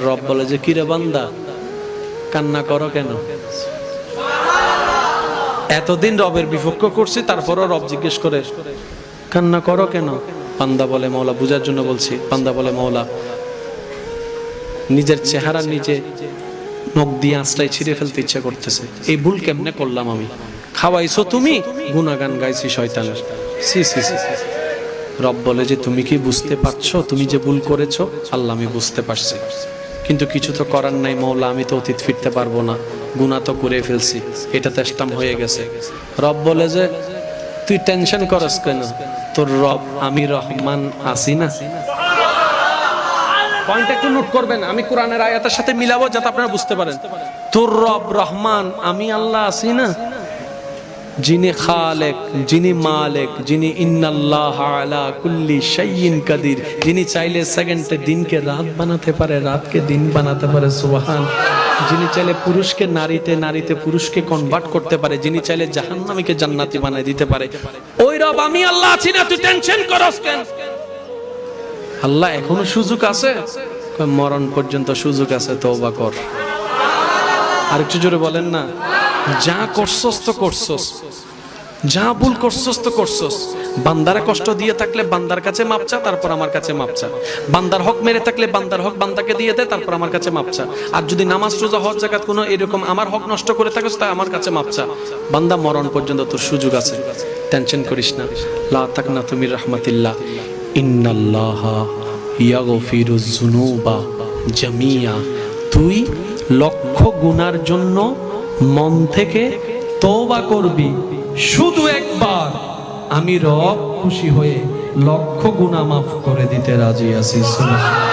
রব বলে যে কিরে বান্দা কান্না করো কেন? এতদিন রবের বিপক্ষ করছি, তারপরও রব জিজ্ঞেস করে কান্না করো কেন? বান্দা বলে মওলা, বুঝার জন্য বলছি। বান্দা বলে মওলা, নিজের চেহারা নিজে নখ দিয়ে আঁচড়াই ছিঁড়ে ফেলতে ইচ্ছা করতেছে। এই ভুল কেমনে করলাম আমি? খাওয়াইছো তুমি, গুনাগান গাইছি শয়তানের। সি সি সি। রব বলে যে তুমি কি বুঝতে পারছো তুমি যে ভুল করেছো? আল্লাহ, আমি বুঝতে পারছি, কিন্তু কিছু তো করার নাই মওলা, আমি তো অতীত ফিরতে পারবো না, গুনাহ তো করে ফেলছি, এটা তো স্টাম হয়ে গেছে। রব বলে যে তুই টেনশন করস কেন? তোর রব আমি রহমান আছি না। পয়েন্ট একটু নোট করবেন, আমি কোরআনের আয়াতের সাথে মিলাবো যাতে আপনারা বুঝতে পারেন। তোর রব রহমান, আমি আল্লাহ আছি না, যিনি খালেক, যিনি মালিক, যিনি ইন্নাল্লাহ আলা কুল্লি শাইইন কাদির, যিনি চাইলে সেকেন্ডে দিনকে রাত বানাতে পারে, রাতকে দিন বানাতে পারে। সুবহান। যিনি চাইলে পুরুষকে নারীতে, নারীতে পুরুষকে কনভার্ট করতে পারে, যিনি চাইলে জাহান্নামীকে জান্নাতি বানায় দিতে পারে। ওই রব আমি আল্লাহ আছি না, তুই টেনশন করস কেন? আল্লাহ এখনো সুযোগ আছে, মরণ পর্যন্ত সুযোগ আছে, তওবা কর। আরেকটু জোরে বলেন না। যা করছস তো করছস, যা ভুল করছস তো করছস। বান্দারে কষ্ট দিয়ে থাকলে বান্দার কাছে মাপ চা, তারপর আমার কাছে মাপ চা। বান্দার হক মেরে থাকলে বান্দার হক বান্দাকে দিয়ে দে, তারপর আমার কাছে মাপ চা। আর যদি নামাজ রোজা হজ যাকাত কোনো এরকম আমার হক নষ্ট করে থাকিস, তাই আমার কাছে মাপ চা। বান্দা, মরণ পর্যন্ত তোর সুযোগ আছে, টেনশন করিস না। লা তাকনাতু মির রাহমাতিল্লাহ, ইন্নাল্লাহা ইয়াগফিরুজ যুনুবা জামিয়া। তুই লক্ষ গুনার জন্য মন থেকে তওবা করবি, শুধু একবার আমি রব খুশি হয়ে লক্ষ গুনাহ মাফ করে দিতে রাজি আছি। সুবহানাল্লাহ।